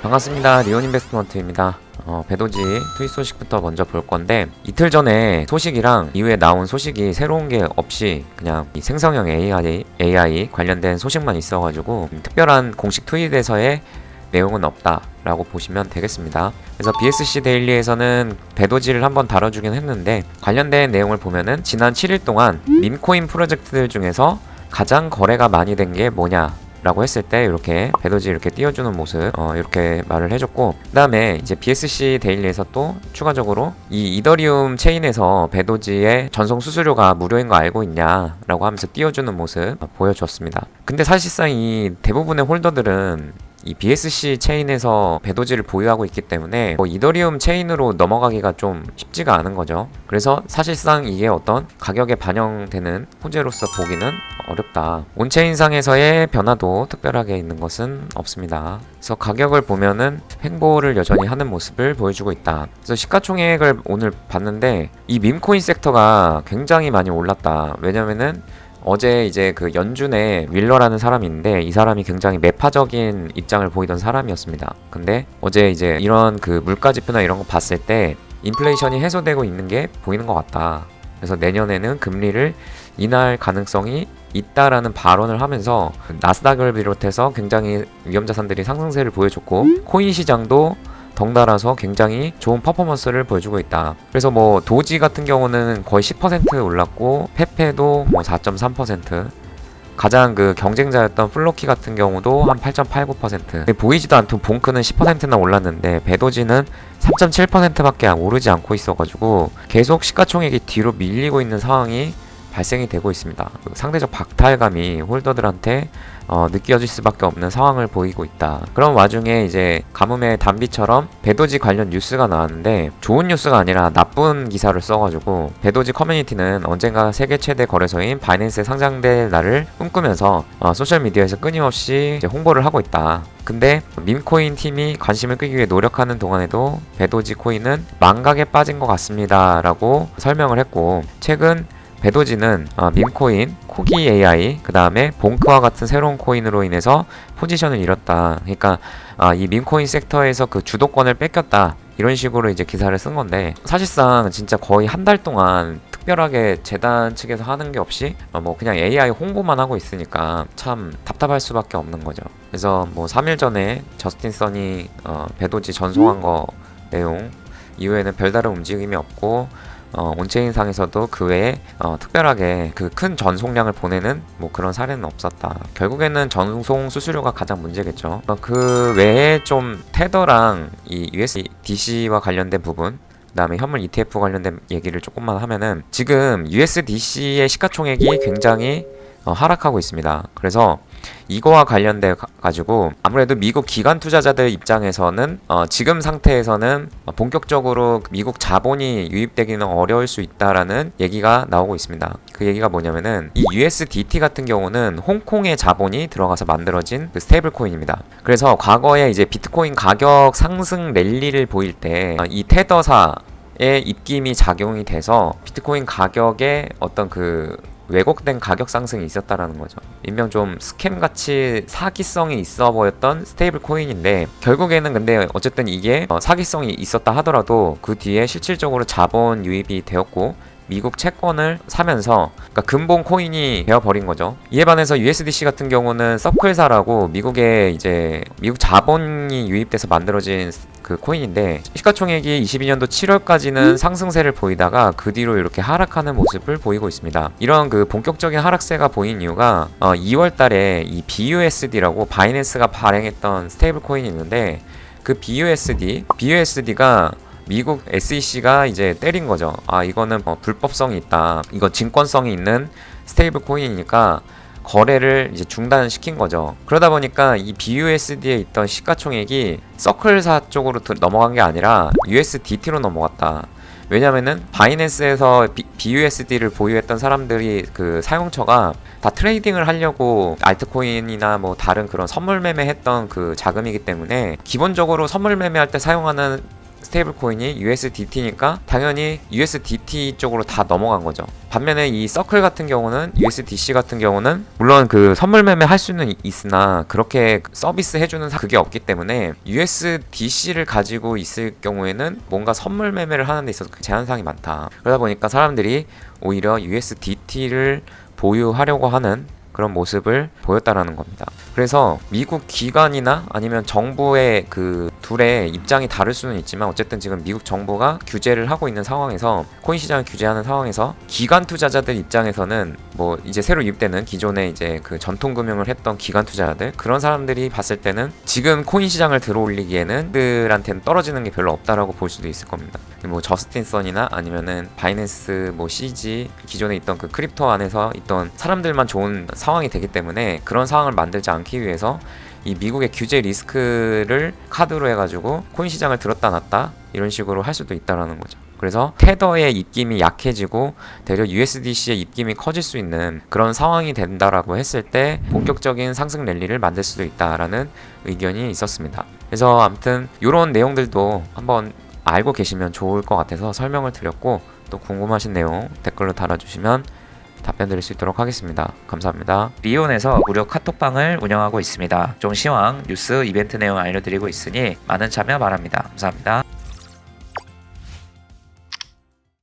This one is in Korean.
반갑습니다. 리온인베스트먼트입니다. 배도지 트윗 소식부터 먼저 볼 건데, 이틀 전에 소식이랑 이후에 나온 소식이 새로운 게 없이 그냥 이 생성형 AI 관련된 소식만 있어가지고 특별한 공식 트윗에서의 내용은 없다라고 보시면 되겠습니다. 그래서 BSC 데일리에서는 배도지를 한번 다뤄주긴 했는데, 관련된 내용을 보면은 지난 7일 동안 밈코인 프로젝트들 중에서 가장 거래가 많이 된 게 뭐냐 라고 했을 때 이렇게 배도지 이렇게 띄워주는 모습 이렇게 말을 해줬고, 그 다음에 이제 BSC 데일리에서 또 추가적으로 이 이더리움 체인에서 배도지의 전송 수수료가 무료인 거 알고 있냐 라고 하면서 띄워주는 모습 보여줬습니다. 근데 사실상 이 대부분의 홀더들은 이 BSC 체인에서 배도지를 보유하고 있기 때문에 이더리움 체인으로 넘어가기가 좀 쉽지가 않은 거죠. 그래서 사실상 이게 어떤 가격에 반영되는 호재로서 보기는 어렵다. 온체인상에서의 변화도 특별하게 있는 것은 없습니다. 그래서 가격을 보면은 횡보를 여전히 하는 모습을 보여주고 있다. 그래서 시가총액을 오늘 봤는데 이 밈코인 섹터가 굉장히 많이 올랐다. 왜냐면은 어제 이제 그 연준에 윌러라는 사람이 있는데, 이 사람이 굉장히 매파적인 입장을 보이던 사람이었습니다. 근데 어제 이제 이런 그 물가지표나 이런 거 봤을 때 인플레이션이 해소되고 있는 게 보이는 것 같다. 그래서 내년에는 금리를 인하할 가능성이 있다라는 발언을 하면서 나스닥을 비롯해서 굉장히 위험자산들이 상승세를 보여줬고, 코인 시장도 덩달아서 굉장히 좋은 퍼포먼스를 보여주고 있다. 그래서 뭐 도지 같은 경우는 거의 10% 올랐고, 페페도 뭐 4.3%, 가장 그 경쟁자였던 플로키 같은 경우도 한 8.89%. 보이지도 않던 봉크는 10%나 올랐는데 배도지는 3.7%밖에 오르지 않고 있어가지고 계속 시가총액이 뒤로 밀리고 있는 상황이 발생이 되고 있습니다. 상대적 박탈감이 홀더들한테 느껴질 수밖에 없는 상황을 보이고 있다. 그런 와중에 이제 가뭄의 단비처럼 배도지 관련 뉴스가 나왔는데, 좋은 뉴스가 아니라 나쁜 기사를 써가지고 배도지 커뮤니티는 언젠가 세계 최대 거래소인 바이낸스에 상장될 날을 꿈꾸면서 소셜미디어에서 끊임없이 이제 홍보를 하고 있다. 근데 밈코인 팀이 관심을 끄기 위해 노력하는 동안에도 배도지 코인은 망각에 빠진 것 같습니다 라고 설명을 했고, 최근 배도지는 밈코인, 코기 AI, 그 다음에 봉크와 같은 새로운 코인으로 인해서 포지션을 잃었다. 그러니까 이 밈코인 섹터에서 그 주도권을 뺏겼다. 이런 식으로 이제 기사를 쓴 건데, 사실상 진짜 거의 한 달 동안 특별하게 재단 측에서 하는 게 없이 뭐 그냥 AI 홍보만 하고 있으니까 참 답답할 수밖에 없는 거죠. 그래서 뭐 3일 전에 저스틴 선이 배도지 전송한 거 내용 이후에는 별다른 움직임이 없고, 온체인상에서도 그 외에 특별하게 그 큰 전송량을 보내는 뭐 그런 사례는 없었다. 결국에는 전송 수수료가 가장 문제겠죠. 그 외에 좀 테더랑 이 USDC와 관련된 부분, 그 다음에 현물 ETF 관련된 얘기를 조금만 하면은, 지금 USDC의 시가총액이 굉장히 하락하고 있습니다. 그래서 이거와 관련돼 가지고 아무래도 미국 기관 투자자들 입장에서는 지금 상태에서는 본격적으로 미국 자본이 유입되기는 어려울 수 있다라는 얘기가 나오고 있습니다. 그 얘기가 뭐냐면은, 이 USDT 같은 경우는 홍콩의 자본이 들어가서 만들어진 그 스테이블 코인입니다. 그래서 과거에 이제 비트코인 가격 상승 랠리를 보일 때 이 테더사의 입김이 작용이 돼서 비트코인 가격에 어떤 그 왜곡된 가격 상승이 있었다라는 거죠. 일명 좀 스캠같이 사기성이 있어 보였던 스테이블 코인인데, 결국에는 근데 어쨌든 이게 사기성이 있었다 하더라도 그 뒤에 실질적으로 자본 유입이 되었고, 미국 채권을 사면서 그러니까 근본 코인이 되어버린 거죠. 이에 반해서 USDC 같은 경우는 서클사라고 미국의 이제 미국 자본이 유입돼서 만들어진 그 코인인데, 시가총액이 22년도 7월까지는 상승세를 보이다가 그 뒤로 이렇게 하락하는 모습을 보이고 있습니다. 이런 그 본격적인 하락세가 보인 이유가 2월 달에 이 BUSD라고 바이낸스가 발행했던 스테이블 코인이 있는데, 그 BUSD가 미국 SEC가 이제 때린 거죠. 이거는 불법성이 있다. 이거 증권성이 있는 스테이블 코인이니까 거래를 이제 중단시킨 거죠. 그러다 보니까 이 BUSD에 있던 시가총액이 서클사 쪽으로 넘어간 게 아니라 USDT로 넘어갔다. 왜냐면은 바이낸스에서 BUSD를 보유했던 사람들이 그 사용처가 다 트레이딩을 하려고 알트코인이나 뭐 다른 그런 선물 매매했던 그 자금이기 때문에, 기본적으로 선물 매매할 때 사용하는 스테이블 코인이 USDT니까 당연히 USDT 쪽으로 다 넘어간 거죠. 반면에 이 서클 같은 경우는 USDC 같은 경우는 물론 그 선물 매매 할 수는 있으나 그렇게 서비스 해주는 그게 없기 때문에 USDC를 가지고 있을 경우에는 뭔가 선물 매매를 하는 데 있어서 제한사항이 많다. 그러다 보니까 사람들이 오히려 USDT를 보유하려고 하는 그런 모습을 보였다라는 겁니다. 그래서 미국 기관이나 아니면 정부의 그 둘의 입장이 다를 수는 있지만 어쨌든 지금 미국 정부가 규제를 하고 있는 상황에서 코인 시장을 규제하는 상황에서 기관 투자자들 입장에서는 뭐 이제 새로 유입되는 기존에 이제 그 전통 금융을 했던 기관 투자자들 그런 사람들이 봤을 때는 지금 코인 시장을 들어올리기에는 그들한테는 떨어지는 게 별로 없다라고 볼 수도 있을 겁니다. 뭐 저스틴 선이나 아니면은 바이낸스 뭐 CG 기존에 있던 그 크립토 안에서 있던 사람들만 좋은 상황이 되기 때문에 그런 상황을 만들지 않기 위해서 이 미국의 규제 리스크를 카드로 해가지고 코인 시장을 들었다 놨다 이런 식으로 할 수도 있다라는 거죠. 그래서 테더의 입김이 약해지고 대려 USDC의 입김이 커질 수 있는 그런 상황이 된다라고 했을 때 본격적인 상승 랠리를 만들 수도 있다라는 의견이 있었습니다. 그래서 아무튼 이런 내용들도 한번 알고 계시면 좋을 것 같아서 설명을 드렸고 또 궁금하신 내용 댓글로 달아주시면 답변 드릴 수 있도록 하겠습니다. 감사합니다. 리온에서 무료 카톡방을 운영하고 있습니다. 종 시황, 뉴스, 이벤트 내용 알려드리고 있으니 많은 참여 바랍니다. 감사합니다.